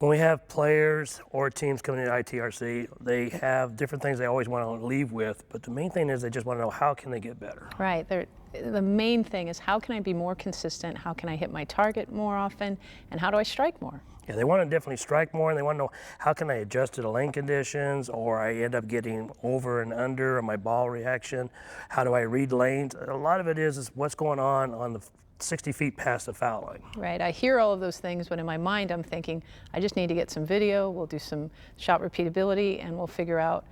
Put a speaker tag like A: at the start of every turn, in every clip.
A: When we have players or teams coming into ITRC, they have different things they always want to leave with, but the main thing is they just want to know how can they get better.
B: Right. The main thing is how can I be more consistent, how can I hit my target more often, and how do I strike more?
A: Yeah, they want to definitely strike more, and they want to know how can I adjust to the lane conditions, or I end up getting over and under on my ball reaction. How do I read lanes? A lot of it is what's going on the 60 feet past the foul line.
B: Right. I hear all of those things, but in my mind I'm thinking, I just need to get some video, we'll do some shot repeatability, and we'll figure out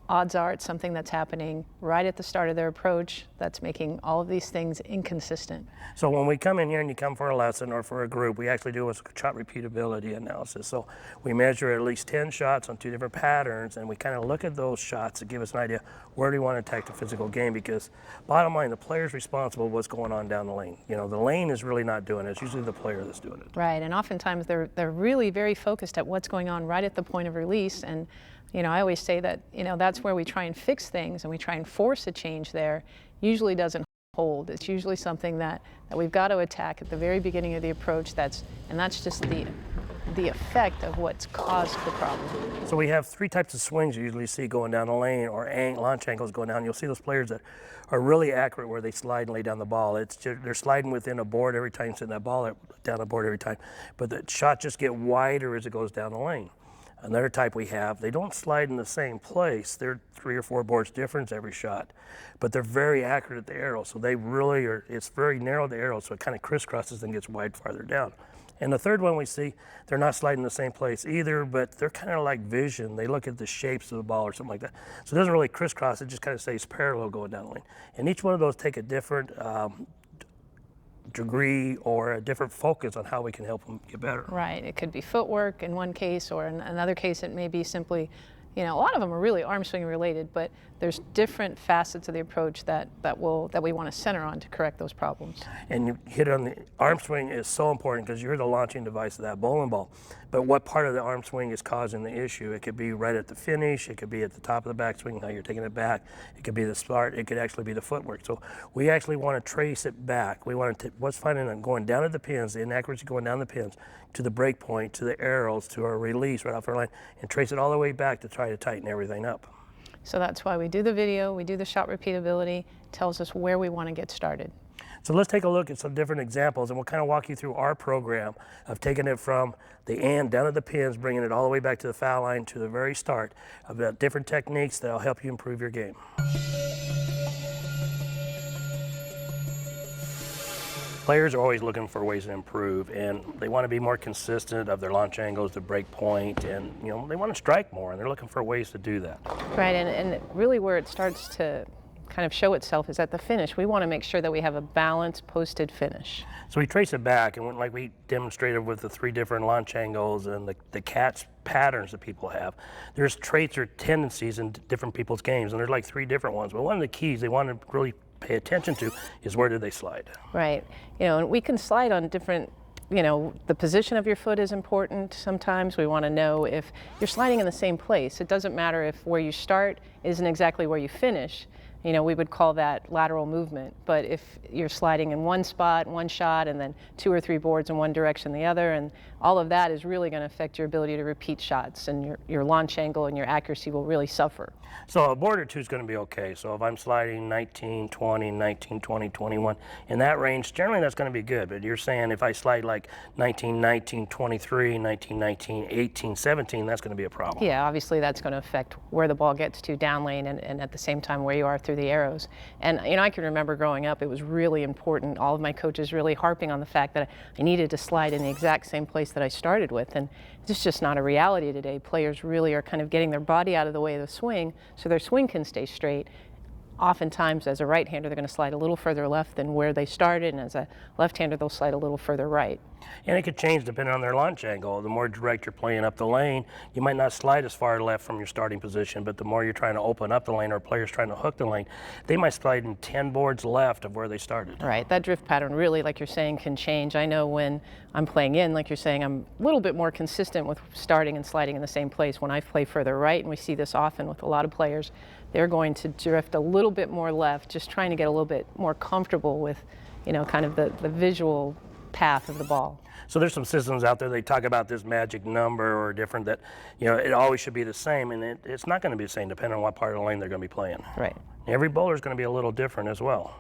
B: odds are it's something that's happening right at the start of their approach that's making all of these things inconsistent.
A: So when we come in here and you come for a lesson or for a group, we actually do a shot repeatability analysis. So we measure at least 10 shots on 2 different patterns, and we kind of look at those shots to give us an idea where do we want to attack the physical game, because bottom line, the player's responsible for what's going on down the lane. You know, the lane is really not doing it. It's usually the player that's doing it.
B: Right, and oftentimes they're really very focused at what's going on right at the point of release, and you know, I always say that, you know, that's where we try and fix things and we try and force a change there. Usually doesn't hold. It's usually something that we've got to attack at the very beginning of the approach. That's just the effect of what's caused the problem.
A: So we have 3 types of swings you usually see going down the lane, or launch angles going down. You'll see those players that are really accurate where they slide and lay down the ball. It's just, they're sliding within a board every time, sending that ball down a board every time. But the shot just get wider as it goes down the lane. Another type we have, they don't slide in the same place. They're 3 or 4 boards difference every shot, but they're very accurate at the arrow. So they really are, it's very narrow the arrow, so it kind of crisscrosses and gets wide farther down. And the third one we see, they're not sliding in the same place either, but they're kind of like vision. They look at the shapes of the ball or something like that. So it doesn't really crisscross, it just kind of stays parallel going down the lane. And each one of those take a different degree or a different focus on how we can help them get better.
B: Right. It could be footwork in one case, or in another case it may be simply, you know, a lot of them are really arm swing related, but there's different facets of the approach that we want to center on to correct those problems.
A: And you hit on the arm swing is so important because you're the launching device of that bowling ball. But what part of the arm swing is causing the issue? It could be right at the finish, it could be at the top of the backswing, how you're taking it back, it could be the start, it could actually be the footwork. So we actually want to trace it back. We want to what's finding going down at the pins, the inaccuracy going down the pins, to the break point, to the arrows, to our release right off our line, and trace it all the way back to try to tighten everything up.
B: So that's why we do the video, we do the shot repeatability, tells us where we want to get started.
A: So let's take a look at some different examples, and we'll kind of walk you through our program of taking it from the end down at the pins, bringing it all the way back to the foul line to the very start, about different techniques that'll help you improve your game. Players are always looking for ways to improve, and they want to be more consistent of their launch angles, the break point, and you know, they want to strike more, and they're looking for ways to do that.
B: Right, and really where it starts to kind of show itself is at the finish. We want to make sure that we have a balanced posted finish.
A: So we trace it back, and like we demonstrated with the 3 different launch angles and the catch patterns that people have, there's traits or tendencies in different people's games, and there's like 3 different ones. But one of the keys they want to really pay attention to is where do they slide.
B: Right, you know, and we can slide on different, you know, the position of your foot is important. Sometimes we want to know if you're sliding in the same place. It doesn't matter if where you start isn't exactly where you finish. You know, we would call that lateral movement. But if you're sliding in one spot, one shot, and then 2 or 3 boards in one direction, the other, and all of that is really going to affect your ability to repeat shots, and your launch angle and your accuracy will really suffer.
A: So a board or 2 is going to be okay. So if I'm sliding 19, 20, 19, 20, 21, in that range, generally that's going to be good. But you're saying if I slide like 19, 19, 23, 19, 19, 18, 17, that's going to be a problem.
B: Yeah, obviously that's going to affect where the ball gets to down lane and at the same time where you are through the arrows. And you know, I can remember growing up, it was really important, all of my coaches really harping on the fact that I needed to slide in the exact same place that I started with, and it's just not a reality today. Players really are kind of getting their body out of the way of the swing so their swing can stay straight. Oftentimes as a right-hander they're going to slide a little further left than where they started, and as a left-hander they'll slide a little further right.
A: And it could change depending on their launch angle. The more direct you're playing up the lane, you might not slide as far left from your starting position, but the more you're trying to open up the lane or players trying to hook the lane, they might slide in 10 boards left of where they started.
B: Right, that drift pattern really, like you're saying, can change. I know when I'm playing in, like you're saying, I'm a little bit more consistent with starting and sliding in the same place. When I play further right, and we see this often with a lot of players, they're going to drift a little bit more left, just trying to get a little bit more comfortable with, you know, kind of the visual path of the ball.
A: So there's some systems out there, they talk about this magic number or different that, it always should be the same, and it's not going to be the same depending on what part of the lane they're going to be playing.
B: Right.
A: Every bowler is going to be a little different as well.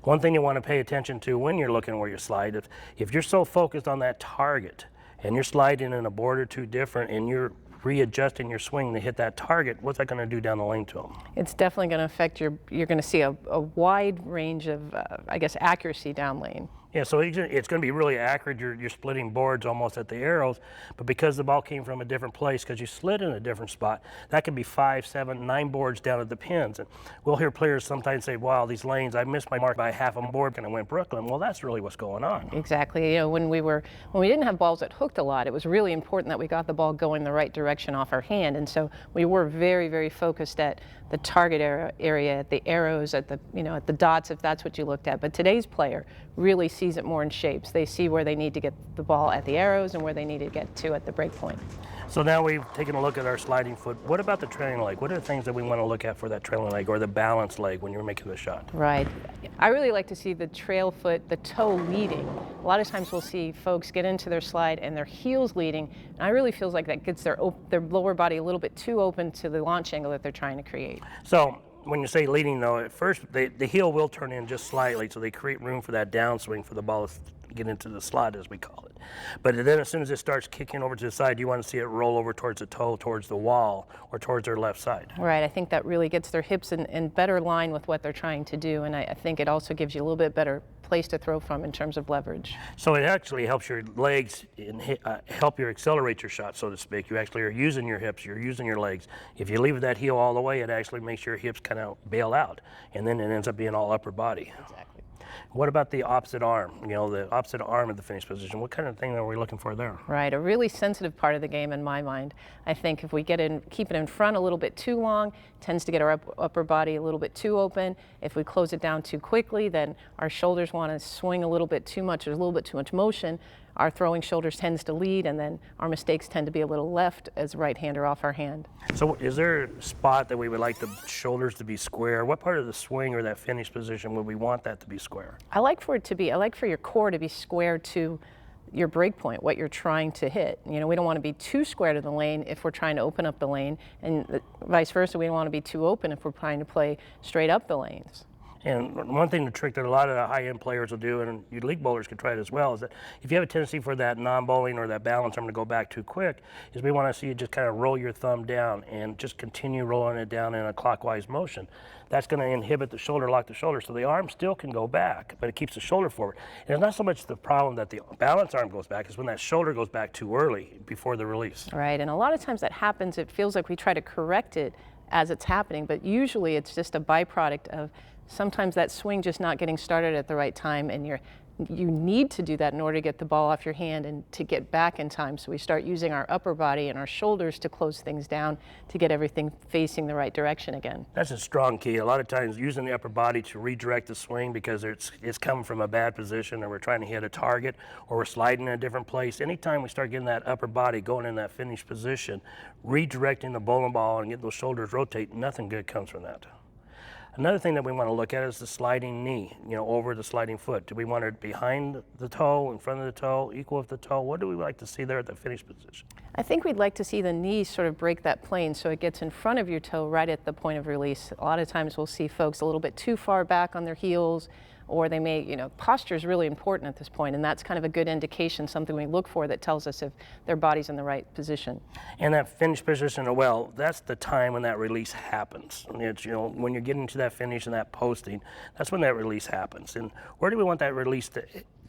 A: One thing you want to pay attention to when you're looking where you slide, if you're so focused on that target and you're sliding in a board or two different and you're readjusting your swing to hit that target, what's that going to do down the lane to them?
B: It's definitely going to affect you're going to see a wide range of, accuracy down lane.
A: Yeah, so it's going to be really accurate. You're splitting boards almost at the arrows, but because the ball came from a different place, because you slid in a different spot, that could be 5, 7, 9 boards down at the pins. And we'll hear players sometimes say, wow, these lanes, I missed my mark by half a board and I went Brooklyn. Well, that's really what's going on.
B: Exactly. When we didn't have balls that hooked a lot, it was really important that we got the ball going the right direction off our hand. And so we were very, very focused at the target area, at the arrows, at the dots, if that's what you looked at. But today's player really sees it more in shapes. They see where they need to get the ball at the arrows and where they need to get to at the break point.
A: So now we've taken a look at our sliding foot. What about the trailing leg? What are the things that we want to look at for that trailing leg or the balanced leg when you're making the shot?
B: Right. I really like to see the trail foot, the toe leading. A lot of times we'll see folks get into their slide and their heels leading, and I really feel like that gets their lower body a little bit too open to the launch angle that they're trying to create.
A: So when you say leading, though, at first the heel will turn in just slightly, so they create room for that downswing for the ball to get into the slot, as we call it. But then as soon as it starts kicking over to the side, you want to see it roll over towards the toe, towards the wall, or towards their left side.
B: Right. I think that really gets their hips in better line with what they're trying to do, and I think it also gives you a little bit better place to throw from in terms of leverage.
A: So it actually helps your legs and help you accelerate your shot, so to speak. You actually are using your hips, you're using your legs. If you leave that heel all the way, it actually makes your hips kind of bail out, and then it ends up being all upper body.
B: Exactly.
A: What about the opposite arm? The opposite arm of the finish position. What kind of thing are we looking for there?
B: Right, a really sensitive part of the game in my mind. I think if we keep it in front a little bit too long, tends to get our upper body a little bit too open. If we close it down too quickly, then our shoulders want to swing a little bit too much. There's a little bit too much motion. Our throwing shoulders tends to lead, and then our mistakes tend to be a little left as right-hander off our hand.
A: So is there a spot that we would like the shoulders to be square? What part of the swing or that finish position would we want that to be square?
B: I like for your core to be square to your break point, what you're trying to hit. We don't want to be too square to the lane if we're trying to open up the lane, and vice versa, we don't want to be too open if we're trying to play straight up the lanes.
A: And one thing, the trick that a lot of the high-end players will do, and you league bowlers can try it as well, is that if you have a tendency for that non-bowling or that balance arm to go back too quick, is we want to see you just kind of roll your thumb down and just continue rolling it down in a clockwise motion. That's going to inhibit the shoulder, lock the shoulder, so the arm still can go back, but it keeps the shoulder forward. And it's not so much the problem that the balance arm goes back, it's when that shoulder goes back too early before the release.
B: Right, and a lot of times that happens, it feels like we try to correct it as it's happening, but usually it's just a byproduct of sometimes that swing just not getting started at the right time, and you need to do that in order to get the ball off your hand and to get back in time. So we start using our upper body and our shoulders to close things down to get everything facing the right direction again.
A: That's a strong key. A lot of times using the upper body to redirect the swing because it's coming from a bad position, or we're trying to hit a target, or we're sliding in a different place. Anytime we start getting that upper body going in that finish position, redirecting the bowling ball and getting those shoulders rotate, nothing good comes from that. Another thing that we want to look at is the sliding knee, over the sliding foot. Do we want it behind the toe, in front of the toe, equal with the toe? What do we like to see there at the finish position?
B: I think we'd like to see the knee sort of break that plane so it gets in front of your toe right at the point of release. A lot of times we'll see folks a little bit too far back on their heels, or they may, posture is really important at this point, and that's kind of a good indication, something we look for that tells us if their body's in the right position.
A: And that finish position, well, that's the time when that release happens. It's, when you're getting to that finish and that posting, that's when that release happens. And where do we want that release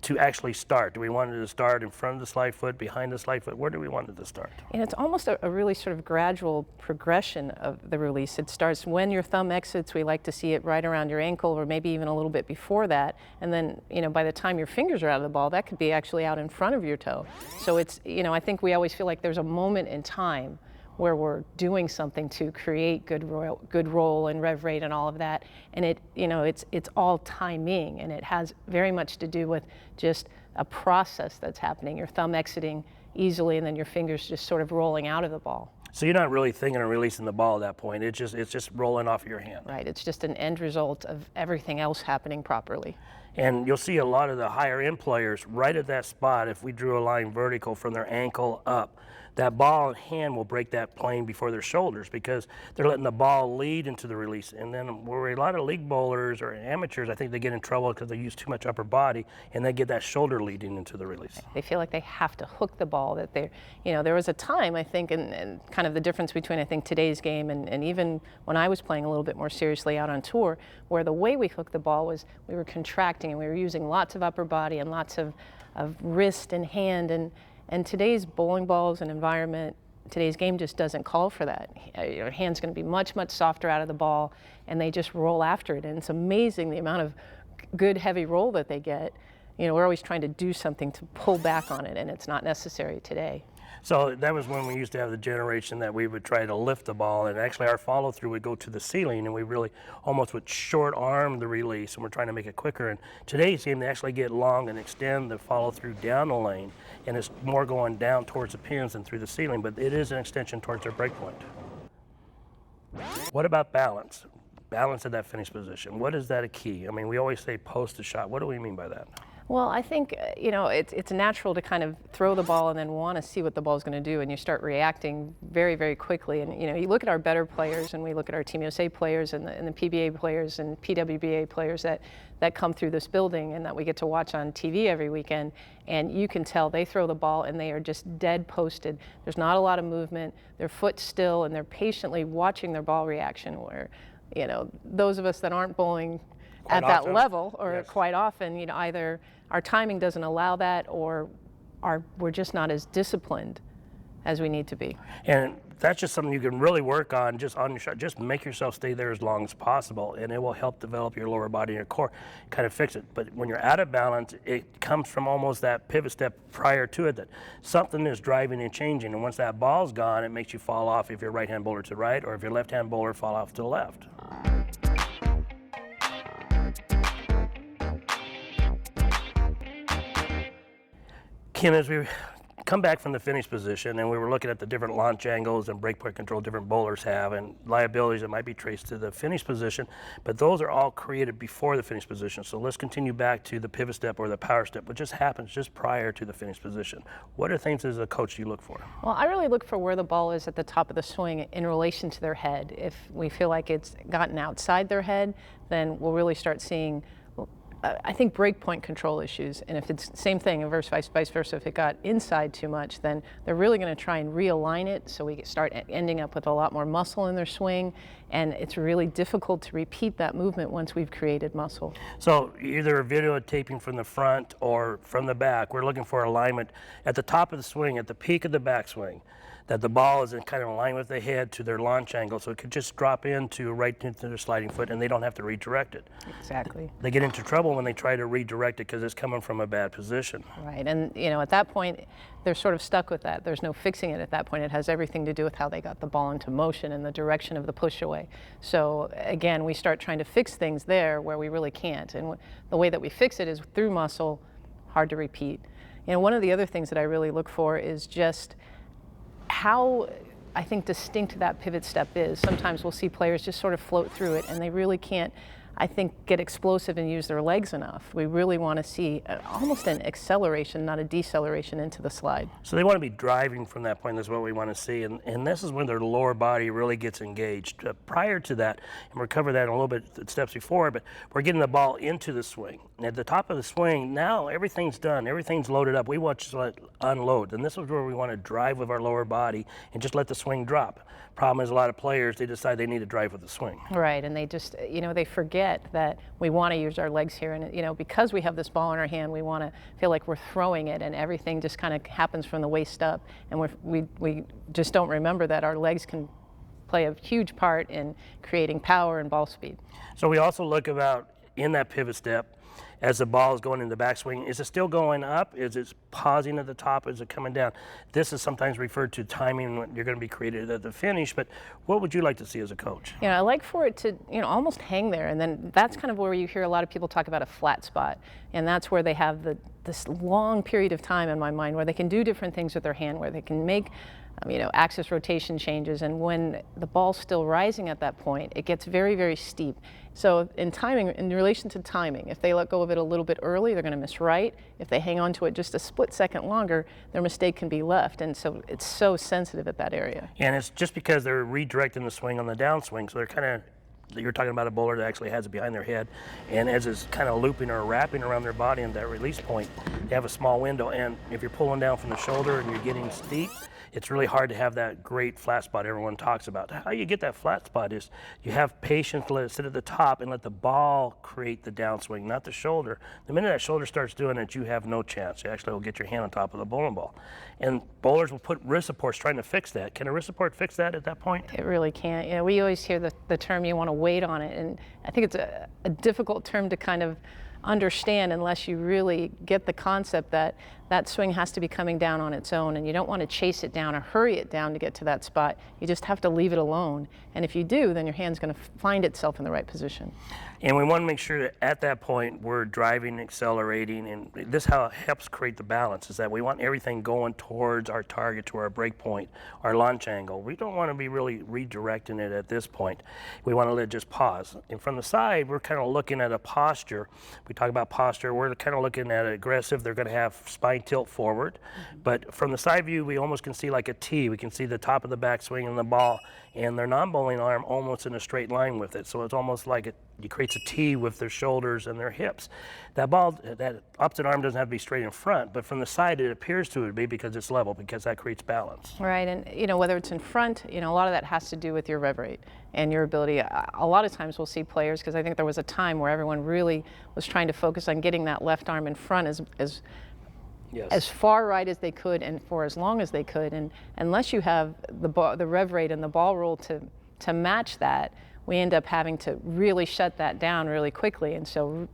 A: to actually start? Do we want it to start in front of the slide foot, behind the slide foot? Where do we want it to start?
B: And it's almost a really sort of gradual progression of the release. It starts when your thumb exits. We like to see it right around your ankle, or maybe even a little bit before that. And then, by the time your fingers are out of the ball, that could be actually out in front of your toe. So it's, I think we always feel like there's a moment in time where we're doing something to create good roll and rev rate and all of that, and it's all timing, and it has very much to do with just a process that's happening. Your thumb exiting easily, and then your fingers just sort of rolling out of the ball.
A: So you're not really thinking of releasing the ball at that point. It's just rolling off your hand.
B: Right, it's just an end result of everything else happening properly.
A: And you'll see a lot of the higher end players right at that spot, if we drew a line vertical from their ankle up, that ball in hand will break that plane before their shoulders because they're letting the ball lead into the release. And then where a lot of league bowlers or amateurs, I think they get in trouble because they use too much upper body and they get that shoulder leading into the release.
B: They feel like they have to hook the ball, that they're, there was a time, I think, and kind of the difference between, I think, today's game and even when I was playing a little bit more seriously out on tour, where the way we hooked the ball was we were contracting and we were using lots of upper body and lots of wrist and hand. And today's bowling balls and environment, today's game just doesn't call for that. Your hand's going to be much, much softer out of the ball, and they just roll after it. And it's amazing the amount of good, heavy roll that they get. We're always trying to do something to pull back on it, and it's not necessary today.
A: So that was when we used to have the generation that we would try to lift the ball, and actually our follow through would go to the ceiling, and we really almost would short arm the release, and we're trying to make it quicker. And today's game, they actually get long and extend the follow through down the lane, and it's more going down towards the pins than through the ceiling, but it is an extension towards their break point. What about balance? Balance at that finish position. What is that a key? I mean, we always say post a shot. What do we mean by that?
B: Well, I think, it's natural to kind of throw the ball and then want to see what the ball is going to do, and you start reacting very, very quickly. And, you look at our better players, and we look at our Team USA players and the PBA players and PWBA players that come through this building and that we get to watch on TV every weekend, and you can tell they throw the ball and they are just dead posted. There's not a lot of movement. Their foot's still, and they're patiently watching their ball reaction, where, those of us that aren't bowling at that level, or
A: yes,
B: quite often, either our timing doesn't allow that, or we're just not as disciplined as we need to be.
A: And that's just something you can really work on just on your shot. Just make yourself stay there as long as possible, and it will help develop your lower body and your core, kind of fix it. But when you're out of balance, it comes from almost that pivot step prior to it, that something is driving and changing. And once that ball's gone, it makes you fall off if you're right-hand bowler to the right, or if you're left-hand bowler, fall off to the left. Kim, as we come back from the finish position and we were looking at the different launch angles and breakpoint control different bowlers have and liabilities that might be traced to the finish position, but those are all created before the finish position. So let's continue back to the pivot step or the power step, which just happens just prior to the finish position. What are things as a coach you look for?
B: Well, I really look for where the ball is at the top of the swing in relation to their head. If we feel like it's gotten outside their head, then we'll really start seeing I think breakpoint control issues, and if it's same thing, vice versa, if it got inside too much, then they're really going to try and realign it, so we start ending up with a lot more muscle in their swing, and it's really difficult to repeat that movement once we've created muscle.
A: So either videotaping from the front or from the back, we're looking for alignment at the top of the swing, at the peak of the backswing, that the ball is in kind of aligned with the head to their launch angle, so it could just drop right into their sliding foot, and they don't have to redirect it.
B: Exactly.
A: They get into trouble when they try to redirect it because it's coming from a bad position.
B: Right, and at that point, they're sort of stuck with that. There's no fixing it at that point. It has everything to do with how they got the ball into motion and the direction of the push away. So again, we start trying to fix things there where we really can't, and the way that we fix it is through muscle, hard to repeat. One of the other things that I really look for is just how I think distinct that pivot step is. Sometimes we'll see players just sort of float through it, and they really can't, I think, get explosive and use their legs enough. We really want to see almost an acceleration, not a deceleration into the slide.
A: So they want to be driving from that point. That's what we want to see, and this is when their lower body really gets engaged. Prior to that, and we'll cover that in a little bit steps before, but we're getting the ball into the swing. And at the top of the swing, now everything's done, everything's loaded up. We want to let unload, and this is where we want to drive with our lower body and just let the swing drop. Problem is, a lot of players, they decide they need to drive with the swing.
B: Right, and they just, they forget that we want to use our legs here, and because we have this ball in our hand, we want to feel like we're throwing it, and everything just kind of happens from the waist up, and we just don't remember that our legs can play a huge part in creating power and ball speed.
A: So we also look about in that pivot step, as the ball is going in the backswing, is it still going up? Is it pausing at the top? Is it coming down? This is sometimes referred to timing when you're going to be created at the finish, but what would you like to see as a coach?
B: I like for it to, almost hang there, and then that's kind of where you hear a lot of people talk about a flat spot, and that's where they have this long period of time in my mind where they can do different things with their hand, where they can make axis rotation changes, and when the ball's still rising at that point, it gets very, very steep. So in timing, in relation to timing, if they let go of it a little bit early, they're going to miss right. If they hang on to it just a split second longer, their mistake can be left, and so it's so sensitive at that area.
A: And it's just because they're redirecting the swing on the downswing, so they're kind of, you're talking about a bowler that actually has it behind their head, and as it's kind of looping or wrapping around their body in that release point, they have a small window, and if you're pulling down from the shoulder and you're getting steep, it's really hard to have that great flat spot everyone talks about. How you get that flat spot is you have patience to let it sit at the top and let the ball create the downswing, not the shoulder. The minute that shoulder starts doing it, you have no chance. You actually will get your hand on top of the bowling ball. And bowlers will put wrist supports trying to fix that. Can a wrist support fix that at that point?
B: It really can't. We always hear the term, you want to wait on it, and I think it's a difficult term to kind of understand unless you really get the concept that that swing has to be coming down on its own, and you don't want to chase it down or hurry it down to get to that spot. You just have to leave it alone, and if you do, then your hand's going to find itself in the right position.
A: And we want to make sure that at that point we're driving, accelerating, and this how it helps create the balance, is that we want everything going towards our target, to our break point, our launch angle. We don't want to be really redirecting it at this point. We want to let it just pause. And from the side, we're kind of looking at a posture. We talk about posture, we're kind of looking at aggressive. They're going to have spine tilt forward. But from the side view, we almost can see like a T. We can see the top of the backswing and the ball, and their non-bowling arm almost in a straight line with it. So it's almost like it creates a T with their shoulders and their hips. That ball, that opposite arm doesn't have to be straight in front, but from the side it appears to be because it's level, because that creates balance.
B: Right, and whether it's in front, a lot of that has to do with your rev rate and your ability. A lot of times we'll see players, because I think there was a time where everyone really was trying to focus on getting that left arm in front as far right as they could and for as long as they could, and unless you have the rev rate and the ball roll to match that, we end up having to really shut that down really quickly. And so,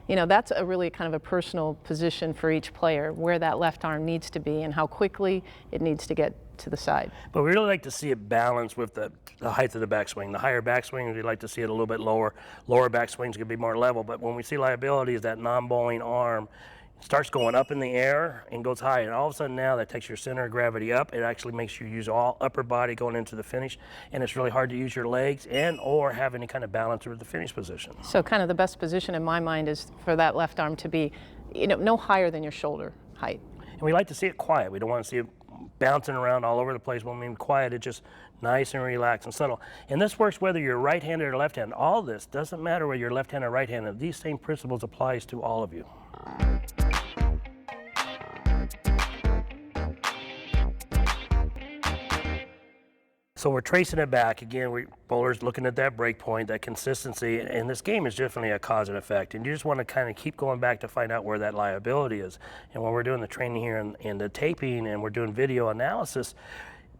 B: that's a really kind of a personal position for each player, where that left arm needs to be and how quickly it needs to get to the side.
A: But we really like to see it balanced with the height of the backswing. The higher backswing, we'd like to see it a little bit lower. Lower backswings could be more level, but when we see liability is that non-bowling arm starts going up in the air and goes high, and all of a sudden now that takes your center of gravity up. It actually makes you use all upper body going into the finish, and it's really hard to use your legs and or have any kind of balance with the finish position.
B: So kind of the best position in my mind is for that left arm to be, no higher than your shoulder height.
A: And we like to see it quiet. We don't want to see it bouncing around all over the place. When we mean quiet, it's just nice and relaxed and subtle. And this works whether you're right-handed or left-handed. All this doesn't matter whether you're left-handed or right-handed. These same principles applies to all of you. So we're tracing it back. Again, bowlers looking at that break point, that consistency, and this game is definitely a cause and effect. And you just want to kind of keep going back to find out where that liability is. And when we're doing the training here and the taping and we're doing video analysis,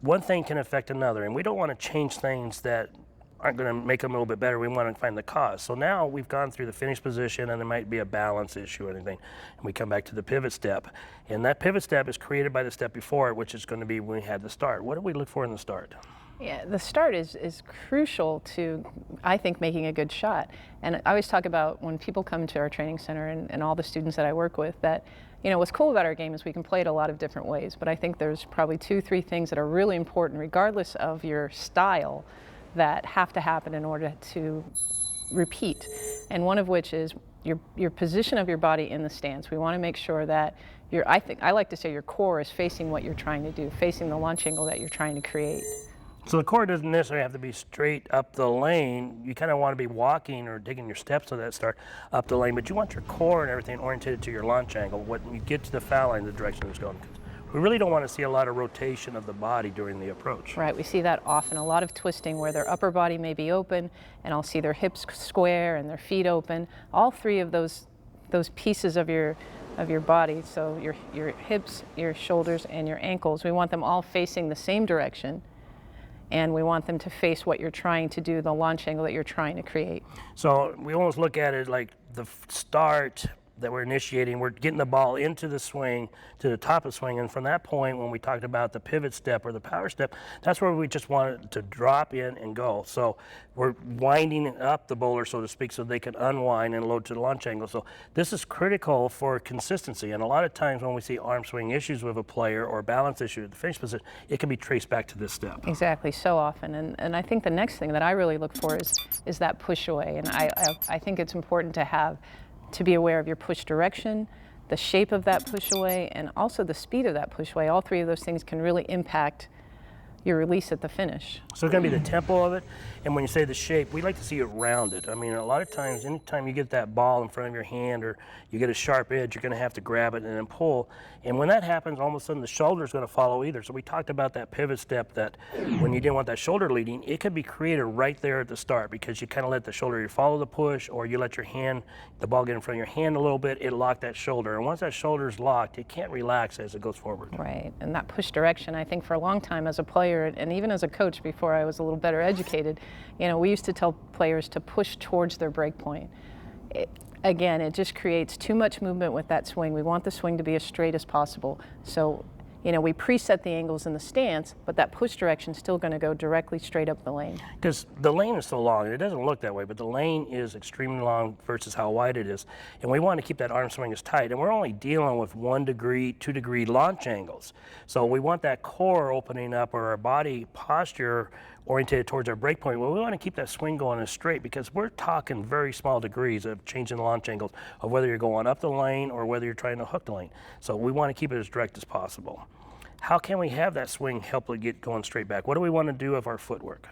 A: one thing can affect another. And we don't want to change things that aren't going to make them a little bit better. We want to find the cause. So now we've gone through the finish position, and there might be a balance issue or anything. And we come back to the pivot step. And that pivot step is created by the step before it, which is going to be when we had the start. What do we look for in the start?
B: Yeah, the start is crucial to, I think, making a good shot. And I always talk about when people come to our training center and all the students that I work with that, what's cool about our game is we can play it a lot of different ways. But I think there's probably 2-3 things that are really important, regardless of your style, that have to happen in order to repeat. And one of which is your position of your body in the stance. We want to make sure that I like to say your core is facing what you're trying to do, facing the launch angle that you're trying to create.
A: So the core doesn't necessarily have to be straight up the lane. You kind of want to be walking or taking your steps to that start up the lane, but you want your core and everything oriented to your launch angle. When you get to the foul line, the direction it's going. We really don't want to see a lot of rotation of the body during the approach.
B: Right, we see that often, a lot of twisting where their upper body may be open, and I'll see their hips square and their feet open. All three of those pieces of your body, so your hips, your shoulders, and your ankles, we want them all facing the same direction. And we want them to face what you're trying to do, the launch angle that you're trying to create.
A: So we almost look at it like the start that we're initiating. We're getting the ball into the swing, to the top of the swing, and from that point, when we talked about the pivot step or the power step, that's where we just want it to drop in and go. So we're winding up the bowler, so to speak, so they can unwind and load to the launch angle. So this is critical for consistency, and a lot of times when we see arm swing issues with a player or balance issue at the finish position, it can be traced back to this step.
B: Exactly, so often. And I think the next thing that I really look for is that push away. And I think it's important to be aware of your push direction, the shape of that push away, and also the speed of that push away. All three of those things can really impact your release at the finish.
A: So it's going to be the tempo of it, and when you say the shape, we like to see it rounded. I mean, a lot of times, anytime you get that ball in front of your hand or you get a sharp edge, you're going to have to grab it and then pull. And when that happens, all of a sudden the shoulder is going to follow either. So we talked about that pivot step, that when you didn't want that shoulder leading, it could be created right there at the start because you kind of let the shoulder, you follow the push, or you let your hand, the ball get in front of your hand a little bit, it locked that shoulder. And once that shoulder is locked, it can't relax as it goes forward.
B: Right, and that push direction, I think for a long time as a player and even as a coach before I was a little better educated, we used to tell players to push towards their break point. Again, it just creates too much movement with that swing. We want the swing to be as straight as possible. So, we preset the angles in the stance, but that push direction is still going to go directly straight up the lane.
A: Because the lane is so long, and it doesn't look that way, but the lane is extremely long versus how wide it is. And we want to keep that arm swing as tight, and we're only dealing with 1 degree, 2 degree launch angles. So we want that core opening up, or our body posture oriented towards our break point. Well, we want to keep that swing going as straight because we're talking very small degrees of changing the launch angles of whether you're going up the lane or whether you're trying to hook the lane. So we want to keep it as direct as possible. How can we have that swing help it get going straight back? What do we want to do with our footwork?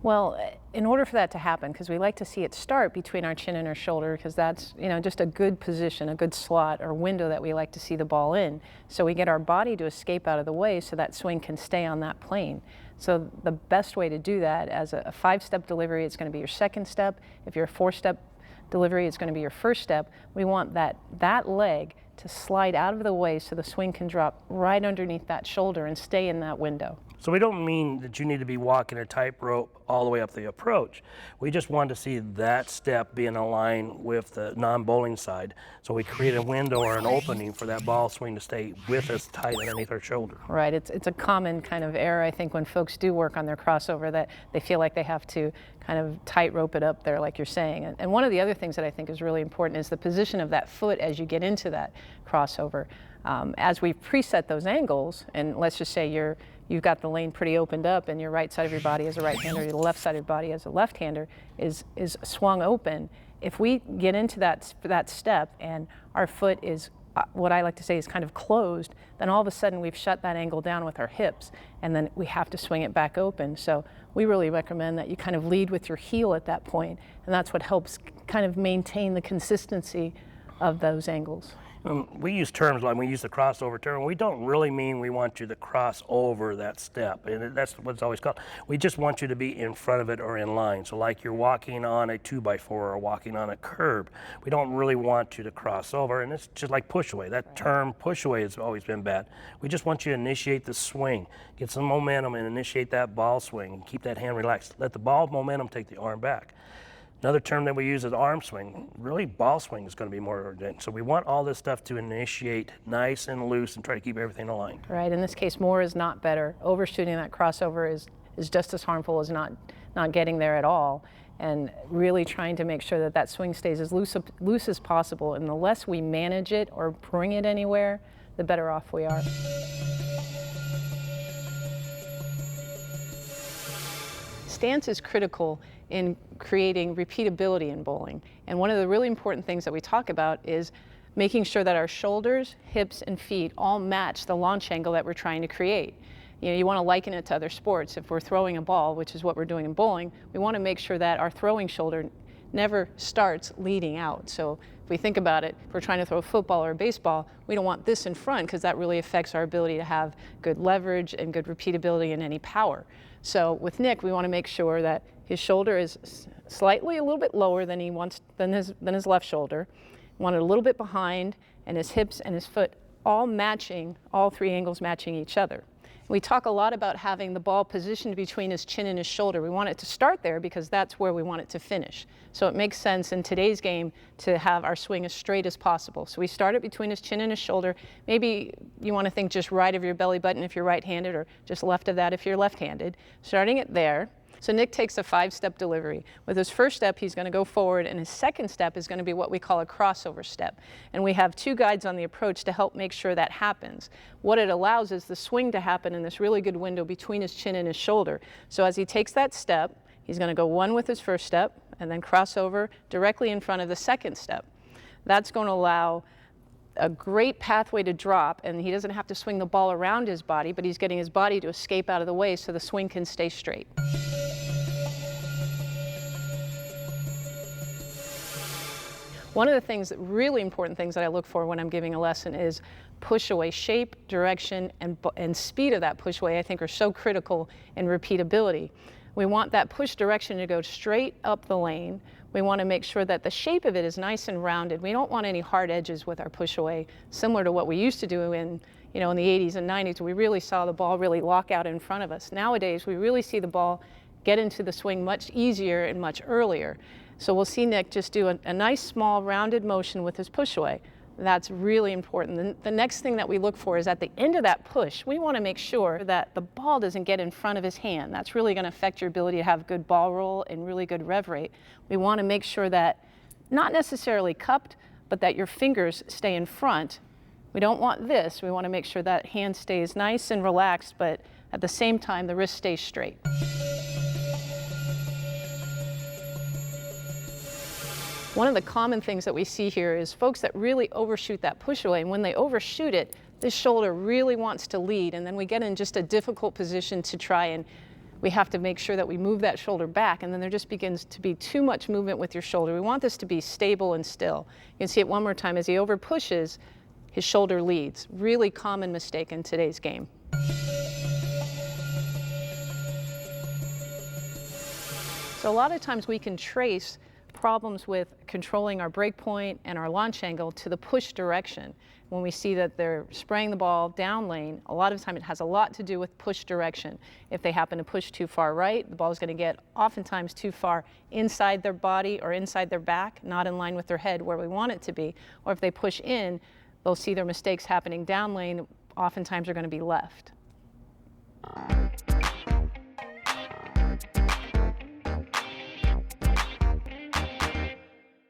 B: Well, in order for that to happen, because we like to see it start between our chin and our shoulder, because that's just a good position, a good slot or window that we like to see the ball in. So we get our body to escape out of the way so that swing can stay on that plane. So the best way to do that, as a 5-step delivery, it's going to be your second step. If you're a 4-step delivery, it's going to be your first step. We want that leg to slide out of the way so the swing can drop right underneath that shoulder and stay in that window.
A: So we don't mean that you need to be walking a tightrope all the way up the approach. We just want to see that step be in line with the non-bowling side. So we create a window or an opening for that ball swing to stay with us tight underneath our shoulder.
B: Right, it's a common kind of error, I think, when folks do work on their crossover, that they feel like they have to kind of tightrope it up there, like you're saying. And one of the other things that I think is really important is the position of that foot as you get into that crossover. As we preset those angles, and let's just say you've got the lane pretty opened up and your right side of your body as a right-hander, your left side of your body as a left-hander is swung open. If we get into that step and our foot is what I like to say is kind of closed, then all of a sudden we've shut that angle down with our hips, and then we have to swing it back open. So we really recommend that you kind of lead with your heel at that point, and that's what helps kind of maintain the consistency of those angles.
A: We use terms like we use the crossover term. We don't really mean we want you to cross over that step, and that's what it's always called. We just want you to be in front of it or in line. So like you're walking on a 2x4 or walking on a curb. We don't really want you to cross over, and it's just like push away. That term push away has always been bad. We just want you to initiate the swing, get some momentum and initiate that ball swing, and keep that hand relaxed. Let the ball momentum take the arm back. Another term that we use is arm swing. Really, ball swing is going to be more urgent. So we want all this stuff to initiate nice and loose and try to keep everything aligned.
B: Right. In this case, more is not better. Overshooting that crossover is just as harmful as not getting there at all. And really trying to make sure that swing stays as loose as possible. And the less we manage it or bring it anywhere, the better off we are. Stance is critical in creating repeatability in bowling. And one of the really important things that we talk about is making sure that our shoulders, hips, and feet all match the launch angle that we're trying to create. You want to liken it to other sports. If we're throwing a ball, which is what we're doing in bowling, we want to make sure that our throwing shoulder never starts leading out. So if we think about it, if we're trying to throw a football or a baseball, we don't want this in front because that really affects our ability to have good leverage and good repeatability and any power. So with Nick, we want to make sure that his shoulder is slightly a little bit lower than his left shoulder. We want it a little bit behind, and his hips and his foot all matching, all three angles matching each other. We talk a lot about having the ball positioned between his chin and his shoulder. We want it to start there because that's where we want it to finish. So it makes sense in today's game to have our swing as straight as possible. So we start it between his chin and his shoulder. Maybe you want to think just right of your belly button if you're right-handed, or just left of that if you're left-handed. Starting it there. So Nick takes a 5-step delivery. With his first step, he's going to go forward, and his second step is going to be what we call a crossover step. And we have 2 guides on the approach to help make sure that happens. What it allows is the swing to happen in this really good window between his chin and his shoulder. So as he takes that step, he's going to go 1 with his first step, and then cross over directly in front of the second step. That's going to allow a great pathway to drop, and he doesn't have to swing the ball around his body, but he's getting his body to escape out of the way so the swing can stay straight. One of the things, really important things that I look for when I'm giving a lesson is push away. Shape, direction, and speed of that push away, I think, are so critical in repeatability. We want that push direction to go straight up the lane. We want to make sure that the shape of it is nice and rounded. We don't want any hard edges with our push away, similar to what we used to do in the 80s and 90s. We really saw the ball really lock out in front of us. Nowadays, we really see the ball get into the swing much easier and much earlier. So we'll see Nick just do a nice small rounded motion with his push away. That's really important. The next thing that we look for is at the end of that push, we want to make sure that the ball doesn't get in front of his hand. That's really going to affect your ability to have good ball roll and really good rev rate. We want to make sure that, not necessarily cupped, but that your fingers stay in front. We don't want this. We want to make sure that hand stays nice and relaxed, but at the same time, the wrist stays straight. One of the common things that we see here is folks that really overshoot that push away, and when they overshoot it, this shoulder really wants to lead, and then we get in just a difficult position to try, and we have to make sure that we move that shoulder back, and then there just begins to be too much movement with your shoulder. We want this to be stable and still. You can see it one more time. As he over pushes, his shoulder leads. Really common mistake in today's game. So a lot of times we can trace problems with controlling our break point and our launch angle to the push direction. When we see that they're spraying the ball down lane, a lot of the time it has a lot to do with push direction. If they happen to push too far right, the ball is going to get oftentimes too far inside their body or inside their back, not in line with their head where we want it to be. Or if they push in, they'll see their mistakes happening down lane, oftentimes are going to be left.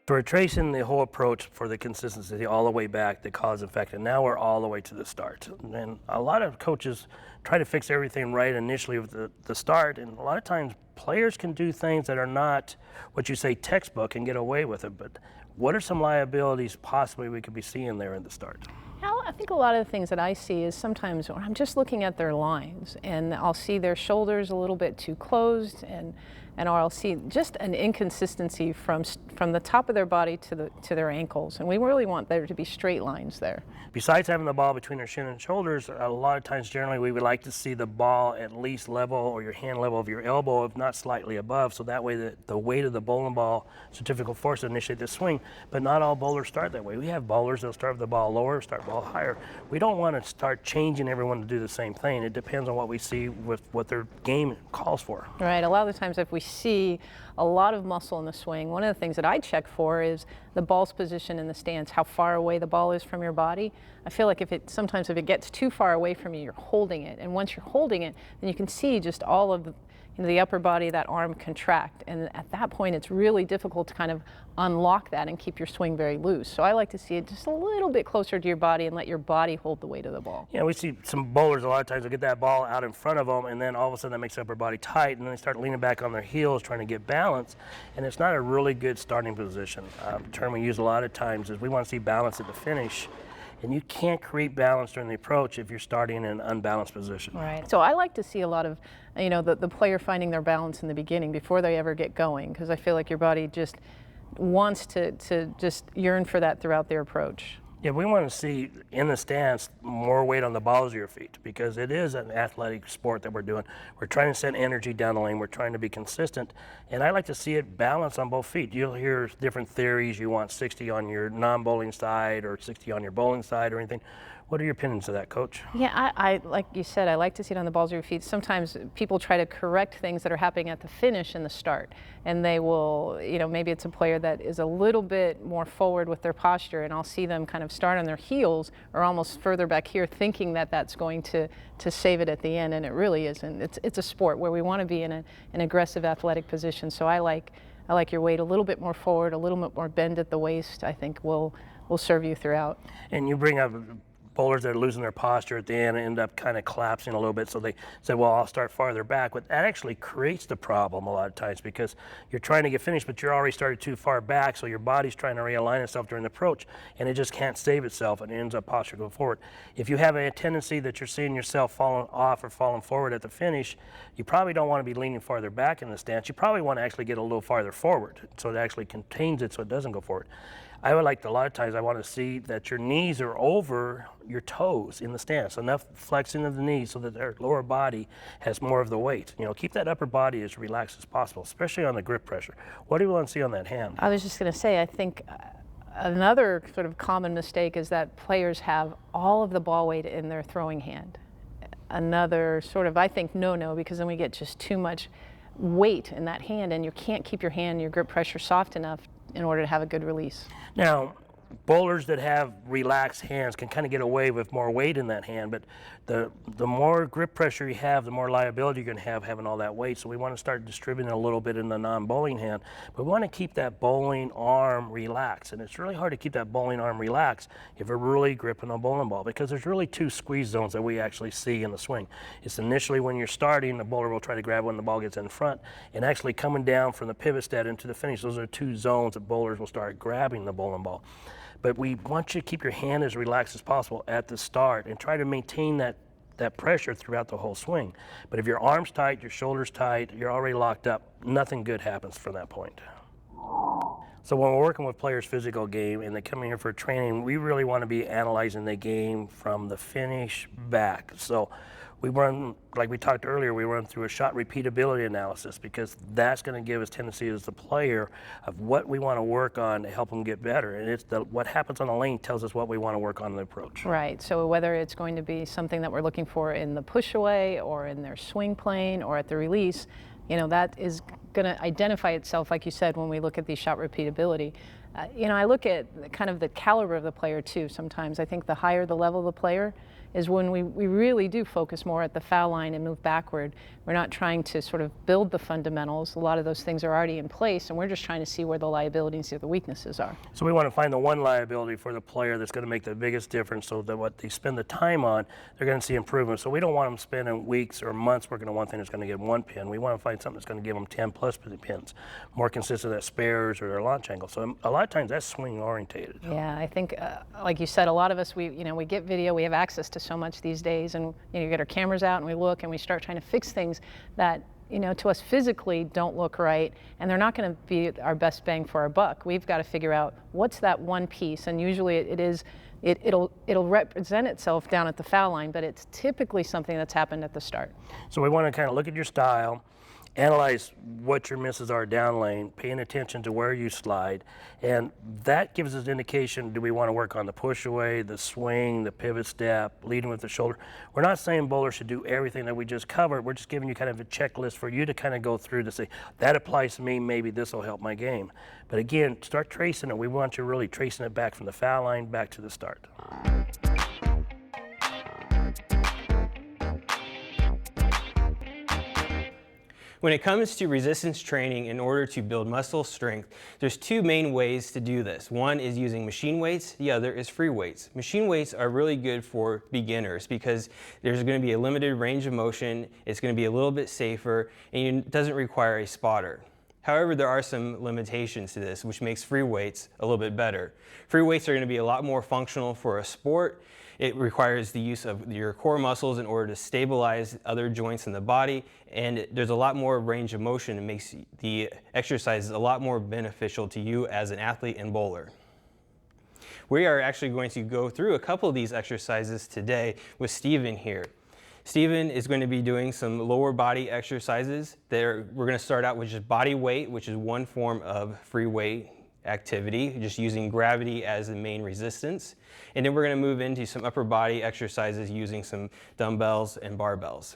A: So we're tracing the whole approach for the consistency all the way back, the cause and effect, and now we're all the way to the start. And a lot of coaches try to fix everything right initially with the start, and a lot of times players can do things that are not what you say textbook and get away with it, but what are some liabilities possibly we could be seeing there in the start?
B: I think a lot of the things that I see is sometimes when I'm just looking at their lines and I'll see their shoulders a little bit too closed, and or I'll see just an inconsistency from the top of their body to their ankles, and we really want there to be straight lines there.
A: Besides having the ball between their shin and shoulders, a lot of times generally we would like to see the ball at least level or your hand level of your elbow, if not slightly above, so that way the weight of the bowling ball, centrifugal force, initiate the swing. But not all bowlers start that way. We have bowlers that'll start with the ball lower, start ball higher. We don't want to start changing everyone to do the same thing. It depends on what we see with what their game calls for.
B: Right. A lot of the times if we see a lot of muscle in the swing, one of the things that I check for is the ball's position in the stance, how far away the ball is from your body. I feel like sometimes if it gets too far away from you, you're holding it. And once you're holding it, then you can see just all of the upper body, that arm contract. And at that point, it's really difficult to kind of unlock that and keep your swing very loose. So I like to see it just a little bit closer to your body and let your body hold the weight of the ball.
A: Yeah, we see some bowlers a lot of times will get that ball out in front of them, and then all of a sudden that makes the upper body tight, and then they start leaning back on their heels trying to get balance, and it's not a really good starting position. The term we use a lot of times is we want to see balance at the finish. And you can't create balance during the approach if you're starting in an unbalanced position.
B: Right. So I like to see a lot of, the player finding their balance in the beginning before they ever get going, because I feel like your body just wants to just yearn for that throughout their approach.
A: Yeah, we want to see in the stance more weight on the balls of your feet, because it is an athletic sport that we're doing. We're trying to send energy down the lane. We're trying to be consistent, and I like to see it balanced on both feet. You'll hear different theories. You want 60 on your non-bowling side or 60 on your bowling side or anything. What are your opinions of that, Coach?
B: Yeah, I like you said, I like to see it on the balls of your feet. Sometimes people try to correct things that are happening at the finish and the start, and they will, maybe it's a player that is a little bit more forward with their posture, and I'll see them kind of start on their heels or almost further back here, thinking that that's going to save it at the end, and it really isn't. It's a sport where we want to be in an aggressive athletic position. So I like your weight a little bit more forward, a little bit more bend at the waist. I think will serve you throughout.
A: And you bring up bowlers that are losing their posture at the end and end up kind of collapsing a little bit, so they say, well, I'll start farther back. But that actually creates the problem a lot of times, because you're trying to get finished, but you're already started too far back, so your body's trying to realign itself during the approach, and it just can't save itself, and it ends up posture going forward. If you have a tendency that you're seeing yourself falling off or falling forward at the finish, you probably don't want to be leaning farther back in the stance. You probably want to actually get a little farther forward, so it actually contains it so it doesn't go forward. I would like to, a lot of times I want to see that your knees are over your toes in the stance, enough flexing of the knees so that their lower body has more of the weight. Keep that upper body as relaxed as possible, especially on the grip pressure. What do you want to see on that hand?
B: I was just going to say, I think another sort of common mistake is that players have all of the ball weight in their throwing hand. Another sort of, I think, no, because then we get just too much weight in that hand, and you can't keep your hand, your grip pressure soft enough in order to have a good release.
A: Now, bowlers that have relaxed hands can kind of get away with more weight in that hand, but the more grip pressure you have, the more liability you're going to have having all that weight. So we want to start distributing a little bit in the non-bowling hand, but we want to keep that bowling arm relaxed. And it's really hard to keep that bowling arm relaxed if you're really gripping a bowling ball, because there's really two squeeze zones that we actually see in the swing. It's initially when you're starting, the bowler will try to grab when the ball gets in front, and actually coming down from the pivot step into the finish. Those are two zones that bowlers will start grabbing the bowling ball. But we want you to keep your hand as relaxed as possible at the start and try to maintain that pressure throughout the whole swing. But if your arm's tight, your shoulder's tight, you're already locked up, nothing good happens from that point. So when we're working with players' physical game and they come in here for training, we really want to be analyzing the game from the finish back. So we run, like we talked earlier, we run through a shot repeatability analysis, because that's going to give us tendency as the player of what we want to work on to help them get better. And it's what happens on the lane tells us what we want to work on in the approach.
B: Right, so whether it's going to be something that we're looking for in the push away or in their swing plane or at the release, that is going to identify itself, like you said, when we look at the shot repeatability. I look at kind of the caliber of the player too sometimes. I think the higher the level of the player is when we really do focus more at the foul line and move backward. We're not trying to sort of build the fundamentals. A lot of those things are already in place, and we're just trying to see where the liabilities or the weaknesses are.
A: So we want to find the one liability for the player that's going to make the biggest difference, so that what they spend the time on, they're going to see improvement. So we don't want them spending weeks or months working on one thing that's going to give them one pin. We want to find something that's going to give them 10 plus pins, more consistent at spares or their launch angle. So a lot of times that's swing orientated.
B: Yeah, I think, like you said, a lot of us, we get video, we have access to so much these days, and you get our cameras out and we look and we start trying to fix things that to us physically don't look right, and they're not going to be our best bang for our buck. We've got to figure out what's that one piece, and usually it'll represent itself down at the foul line, but it's typically something that's happened at the start.
A: So we want to kind of look at your style, analyze what your misses are down lane, paying attention to where you slide, and that gives us indication, do we want to work on the push away, the swing, the pivot step, leading with the shoulder. We're not saying bowlers should do everything that we just covered. We're just giving you kind of a checklist for you to kind of go through to say, that applies to me, maybe this will help my game. But again, start tracing it. We want you really tracing it back from the foul line back to the start.
C: When it comes to resistance training, in order to build muscle strength, there's two main ways to do this. One is using machine weights, the other is free weights. Machine weights are really good for beginners because there's going to be a limited range of motion, it's going to be a little bit safer, and it doesn't require a spotter. However, there are some limitations to this, which makes free weights a little bit better. Free weights are going to be a lot more functional for a sport. It requires the use of your core muscles in order to stabilize other joints in the body, and there's a lot more range of motion. It makes the exercises a lot more beneficial to you as an athlete and bowler. We are actually going to go through a couple of these exercises today with Steven here. Steven is going to be doing some lower body exercises. We're going to start out with just body weight, which is one form of free weight activity, just using gravity as the main resistance. And then we're going to move into some upper body exercises using some dumbbells and barbells.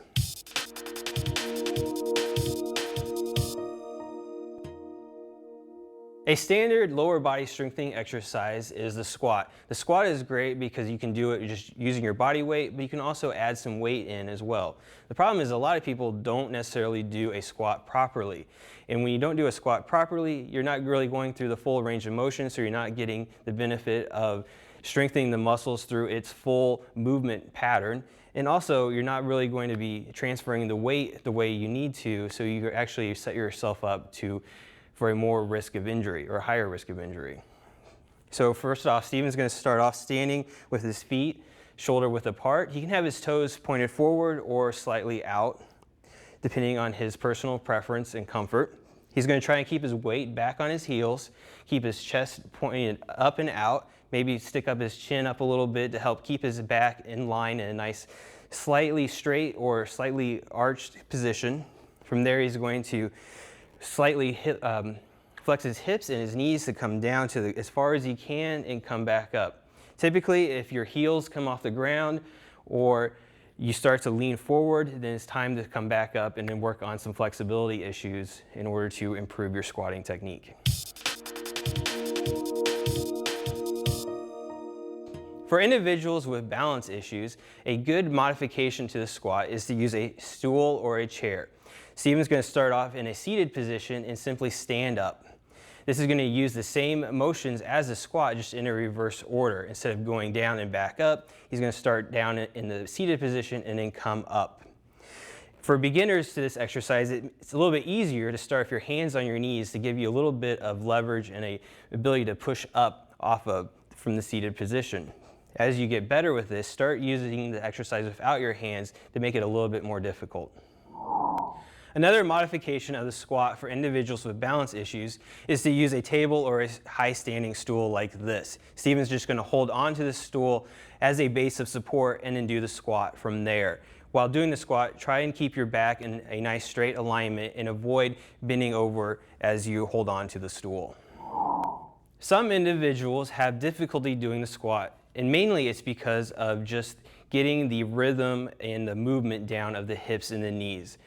C: A standard lower body strengthening exercise is the squat. The squat is great because you can do it just using your body weight, but you can also add some weight in as well. The problem is a lot of people don't necessarily do a squat properly. And when you don't do a squat properly, you're not really going through the full range of motion, so you're not getting the benefit of strengthening the muscles through its full movement pattern. And also, you're not really going to be transferring the weight the way you need to, so you actually set yourself up for a more risk of injury or a higher risk of injury. So first off, Steven's going to start off standing with his feet shoulder width apart. He can have his toes pointed forward or slightly out, depending on his personal preference and comfort. He's going to try and keep his weight back on his heels, keep his chest pointed up and out, maybe stick up his chin up a little bit to help keep his back in line in a nice slightly straight or slightly arched position. From there, he's going to slightly flex his hips and his knees to come down to as far as he can and come back up. Typically, if your heels come off the ground or you start to lean forward, then it's time to come back up and then work on some flexibility issues in order to improve your squatting technique. For individuals with balance issues, a good modification to the squat is to use a stool or a chair. Steven's going to start off in a seated position and simply stand up. This is going to use the same motions as the squat, just in a reverse order. Instead of going down and back up, he's going to start down in the seated position and then come up. For beginners to this exercise, it's a little bit easier to start with your hands on your knees to give you a little bit of leverage and an ability to push up from the seated position. As you get better with this, start using the exercise without your hands to make it a little bit more difficult. Another modification of the squat for individuals with balance issues is to use a table or a high standing stool like this. Steven's just going to hold onto the stool as a base of support and then do the squat from there. While doing the squat, try and keep your back in a nice straight alignment and avoid bending over as you hold on to the stool. Some individuals have difficulty doing the squat, and mainly it's because of just getting the rhythm and the movement down of the hips and the knees.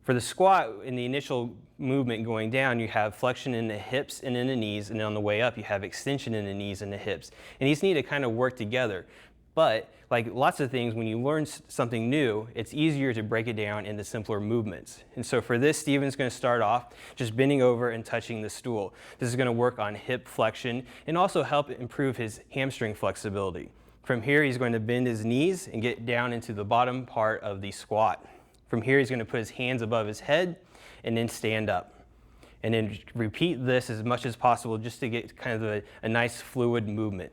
C: For the squat, in the initial movement going down, you have flexion in the hips and in the knees, and on the way up, you have extension in the knees and the hips. And these need to kind of work together. But like lots of things, when you learn something new, it's easier to break it down into simpler movements. And so for this, Steven's going to start off just bending over and touching the stool. This is going to work on hip flexion and also help improve his hamstring flexibility. From here, he's going to bend his knees and get down into the bottom part of the squat. From here, he's going to put his hands above his head and then stand up. And then repeat this as much as possible just to get kind of a nice fluid movement.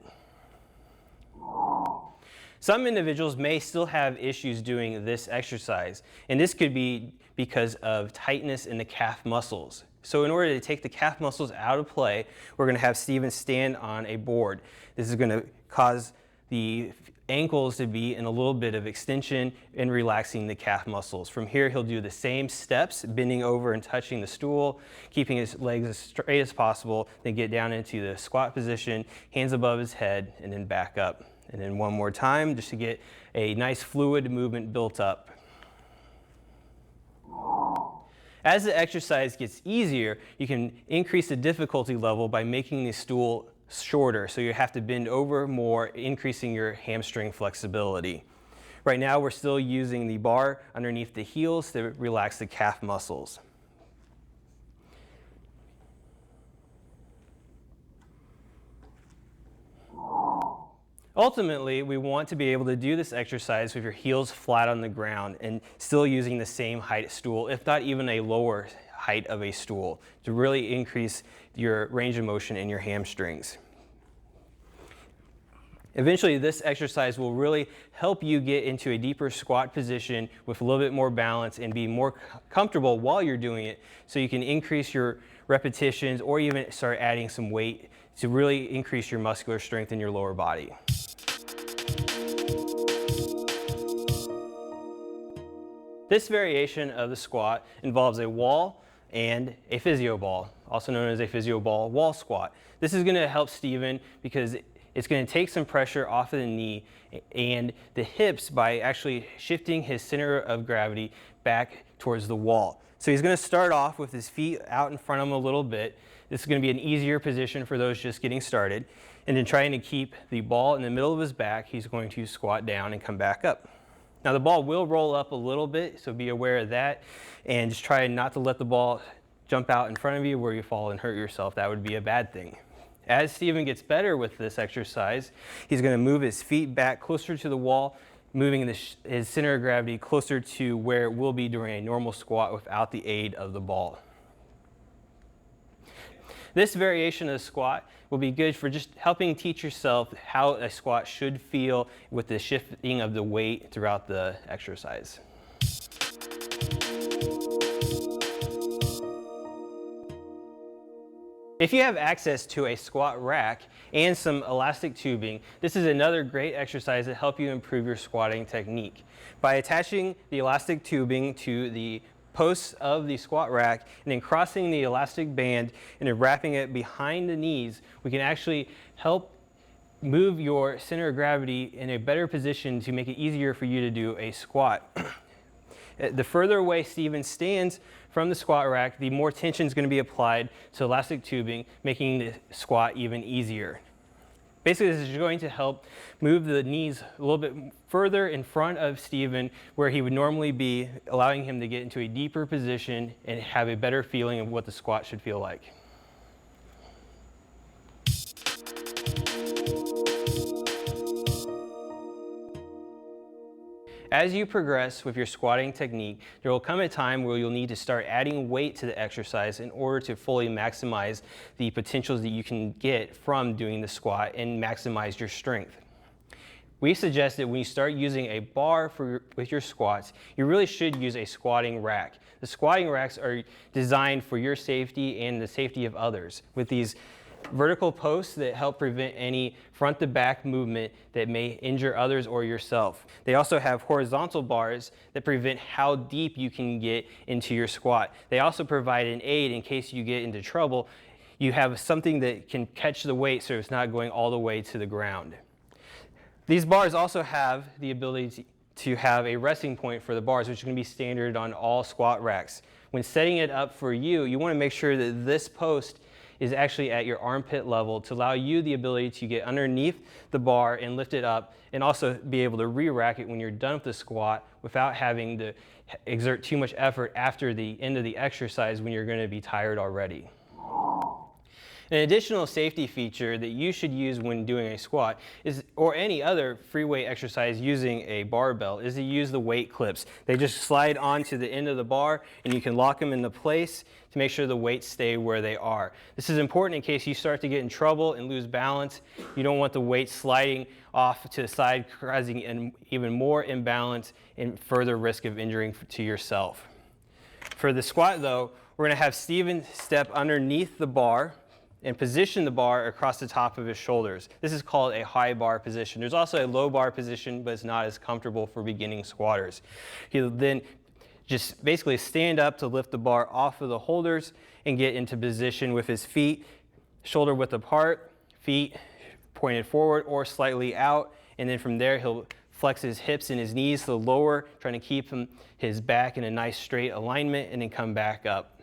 C: Some individuals may still have issues doing this exercise, and this could be because of tightness in the calf muscles. So in order to take the calf muscles out of play, we're going to have Steven stand on a board. This is going to cause the ankles to be in a little bit of extension and relaxing the calf muscles. From here, he'll do the same steps, bending over and touching the stool, keeping his legs as straight as possible, then get down into the squat position, hands above his head, and then back up. And then one more time, just to get a nice fluid movement built up. As the exercise gets easier, you can increase the difficulty level by making the stool shorter, so you have to bend over more, increasing your hamstring flexibility. Right now, we're still using the bar underneath the heels to relax the calf muscles. Ultimately, we want to be able to do this exercise with your heels flat on the ground and still using the same height stool, if not even a lower height of a stool, to really increase your range of motion in your hamstrings. Eventually, this exercise will really help you get into a deeper squat position with a little bit more balance and be more comfortable while you're doing it, so you can increase your repetitions or even start adding some weight to really increase your muscular strength in your lower body. This variation of the squat involves a wall, and a physio ball, also known as a physio ball wall squat. This is going to help Steven because it's going to take some pressure off of the knee and the hips by actually shifting his center of gravity back towards the wall. So he's going to start off with his feet out in front of him a little bit. This is going to be an easier position for those just getting started. And then trying to keep the ball in the middle of his back, he's going to squat down and come back up. Now the ball will roll up a little bit, so be aware of that. And just try not to let the ball jump out in front of you where you fall and hurt yourself. That would be a bad thing. As Steven gets better with this exercise, he's going to move his feet back closer to the wall, moving his center of gravity closer to where it will be during a normal squat without the aid of the ball. This variation of the squat will be good for just helping teach yourself how a squat should feel with the shifting of the weight throughout the exercise. If you have access to a squat rack and some elastic tubing, this is another great exercise to help you improve your squatting technique. By attaching the elastic tubing to the posts of the squat rack and then crossing the elastic band and then wrapping it behind the knees, we can actually help move your center of gravity in a better position to make it easier for you to do a squat. The further away Steven stands from the squat rack, the more tension is going to be applied to elastic tubing, making the squat even easier. Basically, this is going to help move the knees a little bit further in front of Steven where he would normally be, allowing him to get into a deeper position and have a better feeling of what the squat should feel like. As you progress with your squatting technique, there will come a time where you'll need to start adding weight to the exercise in order to fully maximize the potentials that you can get from doing the squat and maximize your strength. We suggest that when you start using a bar with your squats, you really should use a squatting rack. The squatting racks are designed for your safety and the safety of others, with these vertical posts that help prevent any front to back movement that may injure others or yourself. They also have horizontal bars that prevent how deep you can get into your squat. They also provide an aid in case you get into trouble. You have something that can catch the weight so it's not going all the way to the ground. These bars also have the ability to have a resting point for the bars, which is going to be standard on all squat racks. When setting it up for you, you want to make sure that this post is actually at your armpit level to allow you the ability to get underneath the bar and lift it up, and also be able to re-rack it when you're done with the squat without having to exert too much effort after the end of the exercise when you're going to be tired already. An additional safety feature that you should use when doing a squat is, or any other free weight exercise using a barbell, is to use the weight clips. They just slide onto the end of the bar and you can lock them into place to make sure the weights stay where they are. This is important in case you start to get in trouble and lose balance. You don't want the weight sliding off to the side, causing an even more imbalance and further risk of injuring to yourself. For the squat though, we're going to have Steven step underneath the bar and position the bar across the top of his shoulders. This is called a high bar position. There's also a low bar position, but it's not as comfortable for beginning squatters. He'll then just basically stand up to lift the bar off of the holders and get into position with his feet shoulder width apart, feet pointed forward or slightly out, and then from there he'll flex his hips and his knees to the lower, trying to keep his back in a nice straight alignment, and then come back up.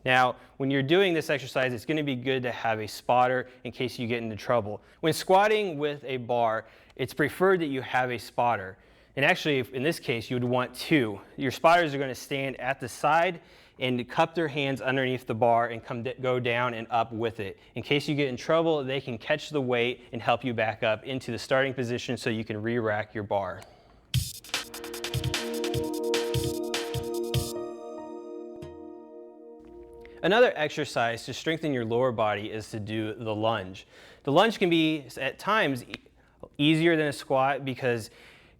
C: Now, when you're doing this exercise, it's going to be good to have a spotter in case you get into trouble. When squatting with a bar, it's preferred that you have a spotter. And actually, in this case, you would want two. Your spotters are going to stand at the side and cup their hands underneath the bar and go down and up with it. In case you get in trouble, they can catch the weight and help you back up into the starting position so you can re-rack your bar. Another exercise to strengthen your lower body is to do the lunge. The lunge can be, at times, easier than a squat because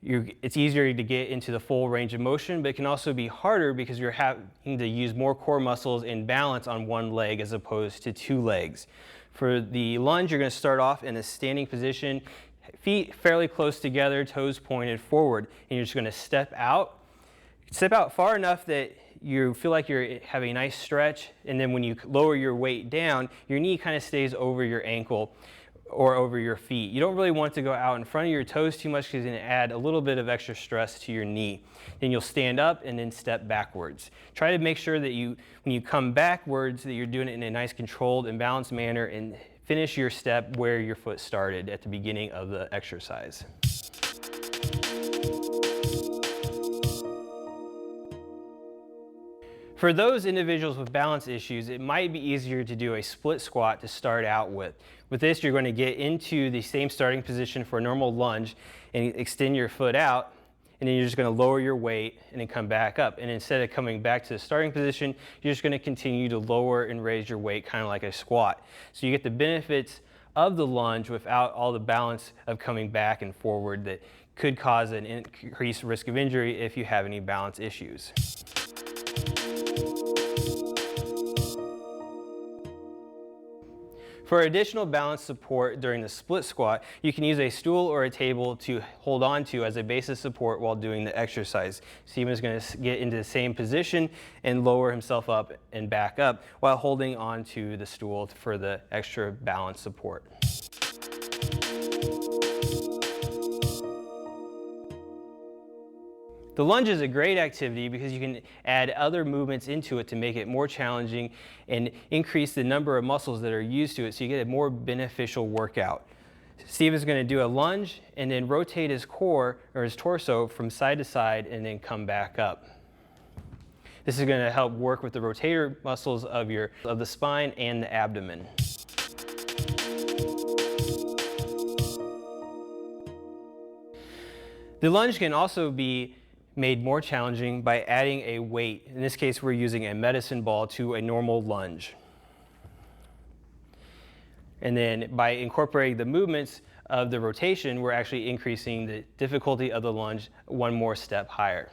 C: it's easier to get into the full range of motion, but it can also be harder because you're having to use more core muscles and balance on one leg as opposed to two legs. For the lunge, you're going to start off in a standing position, feet fairly close together, toes pointed forward, and you're just going to step out far enough that you feel like you're having a nice stretch, and then when you lower your weight down, your knee kind of stays over your ankle or over your feet. You don't really want to go out in front of your toes too much because it's going to add a little bit of extra stress to your knee. Then you'll stand up and then step backwards. Try to make sure that when you come backwards, that you're doing it in a nice controlled and balanced manner, and finish your step where your foot started at the beginning of the exercise. For those individuals with balance issues, it might be easier to do a split squat to start out with. With this, you're going to get into the same starting position for a normal lunge and extend your foot out, and then you're just going to lower your weight and then come back up. And instead of coming back to the starting position, you're just going to continue to lower and raise your weight kind of like a squat. So you get the benefits of the lunge without all the balance of coming back and forward that could cause an increased risk of injury if you have any balance issues. For additional balance support during the split squat, you can use a stool or a table to hold on to as a base of support while doing the exercise. Steven is going to get into the same position and lower himself up and back up while holding on to the stool for the extra balance support. The lunge is a great activity because you can add other movements into it to make it more challenging and increase the number of muscles that are used to it, so you get a more beneficial workout. Steven's going to do a lunge and then rotate his core or his torso from side to side and then come back up. This is going to help work with the rotator muscles of the spine and the abdomen. The lunge can also be made more challenging by adding a weight. In this case, we're using a medicine ball to a normal lunge. And then by incorporating the movements of the rotation, we're actually increasing the difficulty of the lunge one more step higher.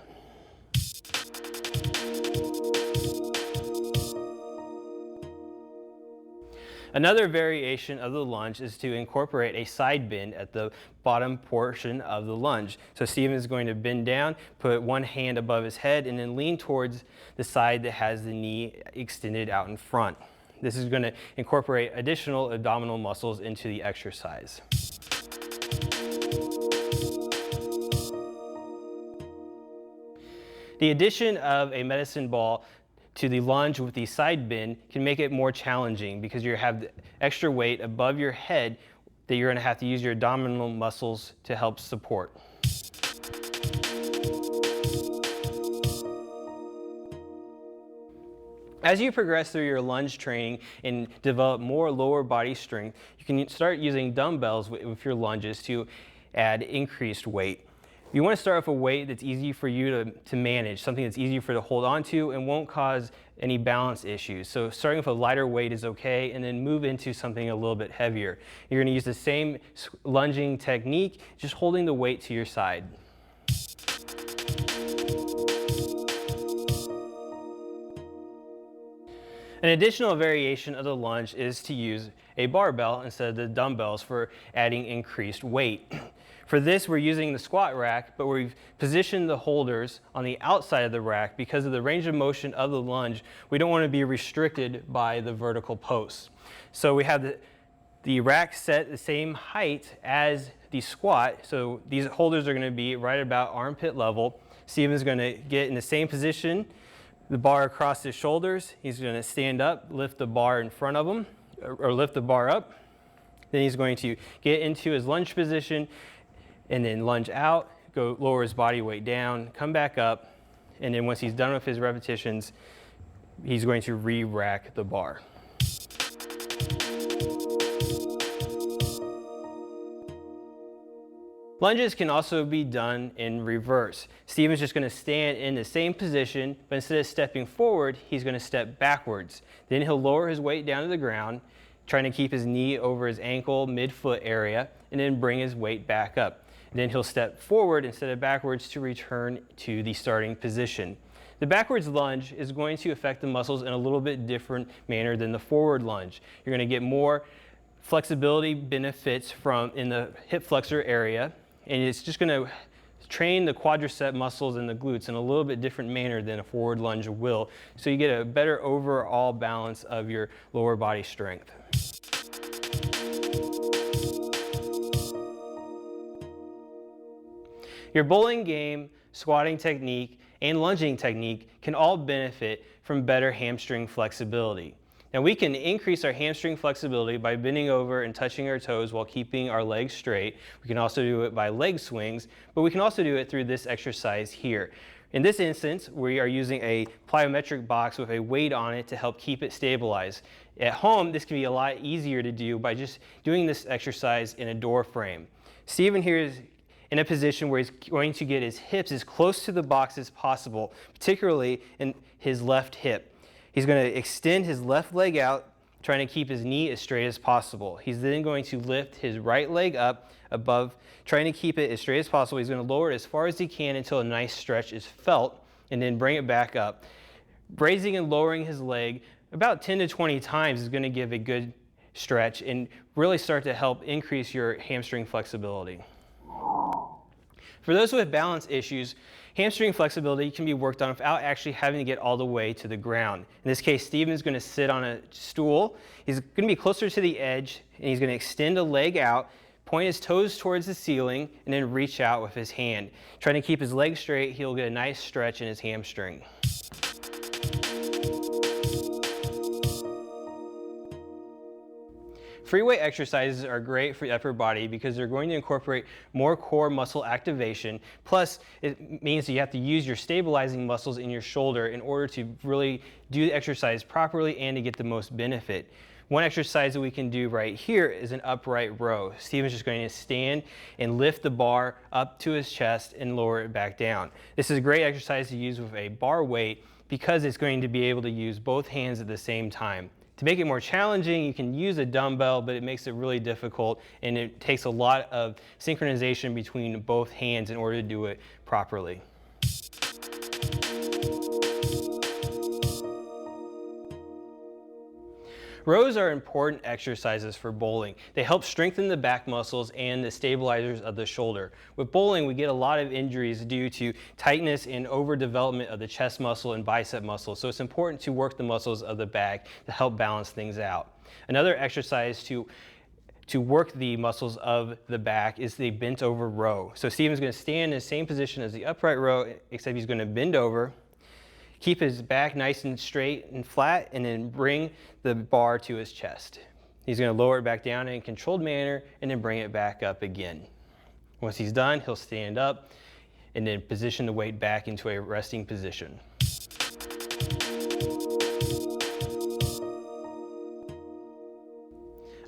C: Another variation of the lunge is to incorporate a side bend at the bottom portion of the lunge. So Steven is going to bend down, put one hand above his head, and then lean towards the side that has the knee extended out in front. This is going to incorporate additional abdominal muscles into the exercise. The addition of a medicine ball to the lunge with the side bend can make it more challenging because you have the extra weight above your head that you're going to have to use your abdominal muscles to help support. As you progress through your lunge training and develop more lower body strength, you can start using dumbbells with your lunges to add increased weight. You want to start with a weight that's easy for you to manage, something that's easy for you to hold on to and won't cause any balance issues. So starting with a lighter weight is okay, and then move into something a little bit heavier. You're going to use the same lunging technique, just holding the weight to your side. An additional variation of the lunge is to use a barbell instead of the dumbbells for adding increased weight. For this, we're using the squat rack, but we've positioned the holders on the outside of the rack because of the range of motion of the lunge. We don't want to be restricted by the vertical posts. So we have the rack set the same height as the squat. So these holders are going to be right about armpit level. Steven's going to get in the same position, the bar across his shoulders. He's going to stand up, lift the bar in front of him, or lift the bar up. Then he's going to get into his lunge position and then lunge out, go lower his body weight down, come back up, and then once he's done with his repetitions, he's going to re-rack the bar. Lunges can also be done in reverse. Steven's just going to stand in the same position, but instead of stepping forward, he's going to step backwards. Then he'll lower his weight down to the ground, trying to keep his knee over his ankle, mid-foot area, and then bring his weight back up. Then he'll step forward instead of backwards to return to the starting position. The backwards lunge is going to affect the muscles in a little bit different manner than the forward lunge. You're going to get more flexibility benefits in the hip flexor area, and it's just going to train the quadricep muscles and the glutes in a little bit different manner than a forward lunge will, so you get a better overall balance of your lower body strength. Your bowling game, squatting technique, and lunging technique can all benefit from better hamstring flexibility. Now we can increase our hamstring flexibility by bending over and touching our toes while keeping our legs straight. We can also do it by leg swings, but we can also do it through this exercise here. In this instance, we are using a plyometric box with a weight on it to help keep it stabilized. At home, this can be a lot easier to do by just doing this exercise in a door frame. Stephen here is in a position where he's going to get his hips as close to the box as possible, particularly in his left hip. He's going to extend his left leg out, trying to keep his knee as straight as possible. He's then going to lift his right leg up above, trying to keep it as straight as possible. He's going to lower it as far as he can until a nice stretch is felt, and then bring it back up. Raising and lowering his leg about 10 to 20 times is going to give a good stretch and really start to help increase your hamstring flexibility. For those who have balance issues, hamstring flexibility can be worked on without actually having to get all the way to the ground. In this case, Steven is going to sit on a stool. He's going to be closer to the edge, and he's going to extend a leg out, point his toes towards the ceiling, and then reach out with his hand. Trying to keep his leg straight, he'll get a nice stretch in his hamstring. Free weight exercises are great for the upper body because they're going to incorporate more core muscle activation. Plus, it means that you have to use your stabilizing muscles in your shoulder in order to really do the exercise properly and to get the most benefit. One exercise that we can do right here is an upright row. Steven's just going to stand and lift the bar up to his chest and lower it back down. This is a great exercise to use with a bar weight because it's going to be able to use both hands at the same time. To make it more challenging, you can use a dumbbell, but it makes it really difficult, and it takes a lot of synchronization between both hands in order to do it properly. Rows are important exercises for bowling. They help strengthen the back muscles and the stabilizers of the shoulder. With bowling, we get a lot of injuries due to tightness and overdevelopment of the chest muscle and bicep muscle, so it's important to work the muscles of the back to help balance things out. Another exercise to work the muscles of the back is the bent over row. So Steven's going to stand in the same position as the upright row, except he's going to bend over, keep his back nice and straight and flat, and then bring the bar to his chest. He's going to lower it back down in a controlled manner and then bring it back up again. Once he's done, he'll stand up and then position the weight back into a resting position.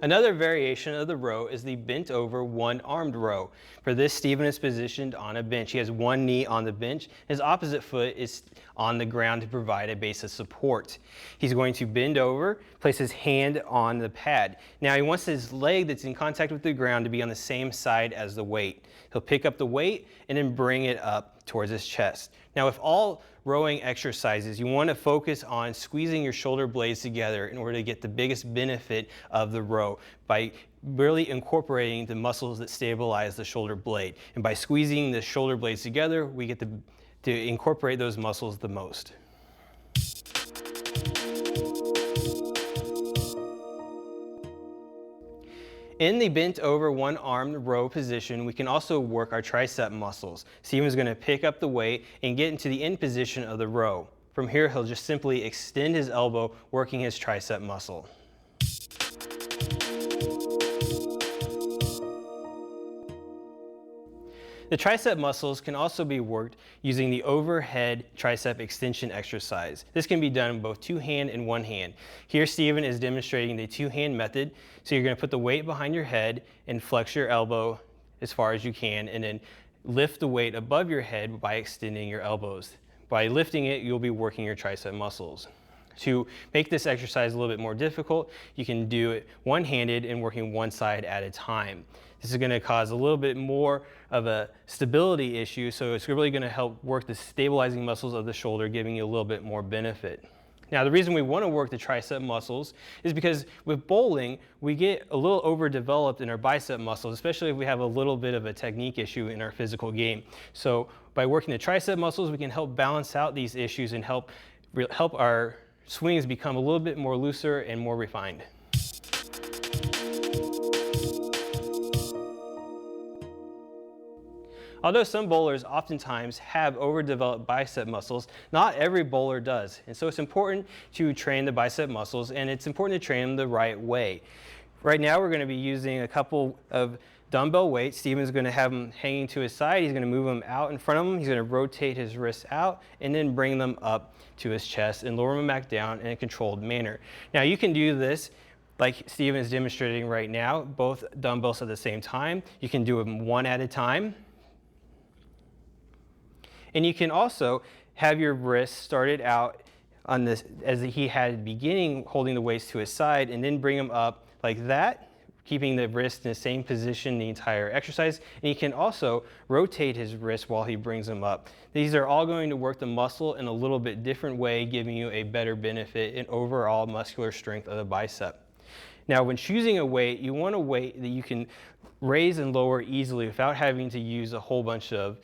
C: Another variation of the row is the bent over one-armed row. For this, Steven is positioned on a bench. He has one knee on the bench. His opposite foot is on the ground to provide a base of support. He's going to bend over, place his hand on the pad. Now he wants his leg that's in contact with the ground to be on the same side as the weight. He'll pick up the weight and then bring it up towards his chest. Now with all rowing exercises, you want to focus on squeezing your shoulder blades together in order to get the biggest benefit of the row by really incorporating the muscles that stabilize the shoulder blade. And by squeezing the shoulder blades together, we get to incorporate those muscles the most. In the bent over one-armed row position, we can also work our tricep muscles. Steven's going to pick up the weight and get into the end position of the row. From here, he'll just simply extend his elbow, working his tricep muscle. The tricep muscles can also be worked using the overhead tricep extension exercise. This can be done in both two-hand and one-hand. Here, Steven is demonstrating the two-hand method. So you're going to put the weight behind your head and flex your elbow as far as you can, and then lift the weight above your head by extending your elbows. By lifting it, you'll be working your tricep muscles. To make this exercise a little bit more difficult, you can do it one-handed and working one side at a time. This is going to cause a little bit more of a stability issue, so it's really going to help work the stabilizing muscles of the shoulder, giving you a little bit more benefit. Now, the reason we want to work the tricep muscles is because with bowling, we get a little overdeveloped in our bicep muscles, especially if we have a little bit of a technique issue in our physical game. So by working the tricep muscles, we can help balance out these issues and help our swings become a little bit more looser and more refined. Although some bowlers oftentimes have overdeveloped bicep muscles, not every bowler does. And so it's important to train the bicep muscles, and it's important to train them the right way. Right now we're going to be using a couple of dumbbell weights. Steven's going to have them hanging to his side. He's going to move them out in front of him. He's going to rotate his wrists out and then bring them up to his chest and lower them back down in a controlled manner. Now you can do this like Steven is demonstrating right now, both dumbbells at the same time. You can do them one at a time. And you can also have your wrists started out on this, as he had at the beginning, holding the weights to his side, and then bring them up like that, keeping the wrist in the same position the entire exercise. And he can also rotate his wrist while he brings them up. These are all going to work the muscle in a little bit different way, giving you a better benefit in overall muscular strength of the bicep. Now, when choosing a weight, you want a weight that you can raise and lower easily without having to use a whole bunch of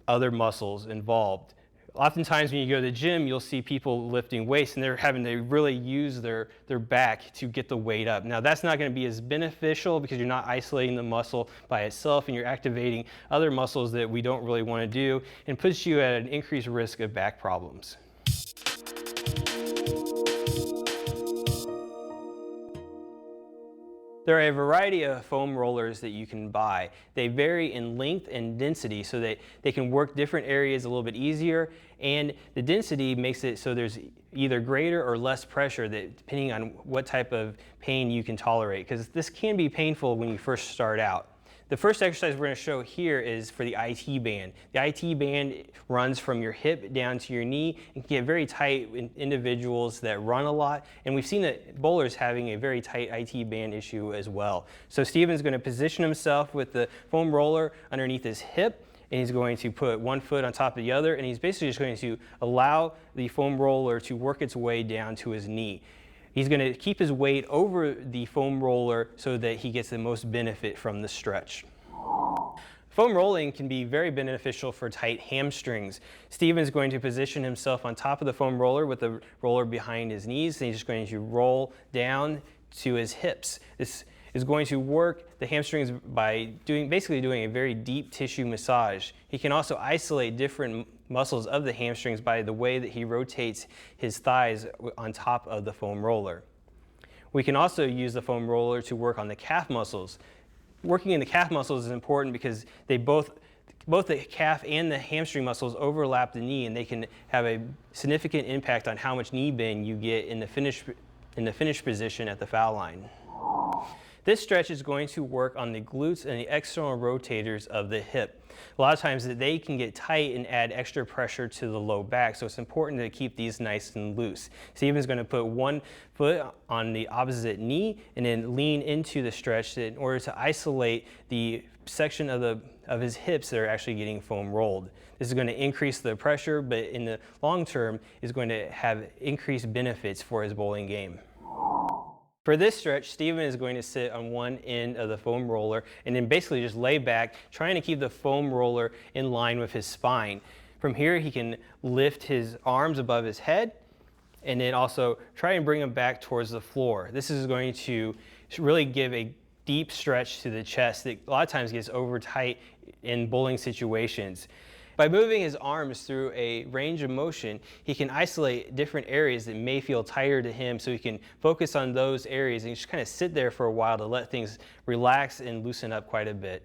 C: other muscles involved. Oftentimes when you go to the gym, you'll see people lifting weights and they're having to really use their back to get the weight up. Now that's not going to be as beneficial because you're not isolating the muscle by itself and you're activating other muscles that we don't really want to do, and puts you at an increased risk of back problems. There are a variety of foam rollers that you can buy. They vary in length and density so that they can work different areas a little bit easier, and the density makes it so there's either greater or less pressure depending on what type of pain you can tolerate, because this can be painful when you first start out. The first exercise we're going to show here is for the IT band. The IT band runs from your hip down to your knee and can get very tight in individuals that run a lot. And we've seen that bowlers having a very tight IT band issue as well. So Steven's going to position himself with the foam roller underneath his hip, and he's going to put one foot on top of the other, and he's basically just going to allow the foam roller to work its way down to his knee. He's going to keep his weight over the foam roller so that he gets the most benefit from the stretch. Foam rolling can be very beneficial for tight hamstrings. Steven's going to position himself on top of the foam roller with the roller behind his knees, and he's just going to roll down to his hips. This is going to work the hamstrings by basically doing a very deep tissue massage. He can also isolate different muscles of the hamstrings by the way that he rotates his thighs on top of the foam roller. We can also use the foam roller to work on the calf muscles. Working in the calf muscles is important because they both the calf and the hamstring muscles overlap the knee, and they can have a significant impact on how much knee bend you get in the finish position at the foul line. This stretch is going to work on the glutes and the external rotators of the hip. A lot of times they can get tight and add extra pressure to the low back, so it's important to keep these nice and loose. Steven's going to put one foot on the opposite knee and then lean into the stretch in order to isolate the section of his hips that are actually getting foam rolled. This is going to increase the pressure, but in the long term is going to have increased benefits for his bowling game. For this stretch, Steven is going to sit on one end of the foam roller and then basically just lay back, trying to keep the foam roller in line with his spine. From here, he can lift his arms above his head and then also try and bring them back towards the floor. This is going to really give a deep stretch to the chest that a lot of times gets over tight in bowling situations. By moving his arms through a range of motion, he can isolate different areas that may feel tighter to him, so he can focus on those areas and just kind of sit there for a while to let things relax and loosen up quite a bit.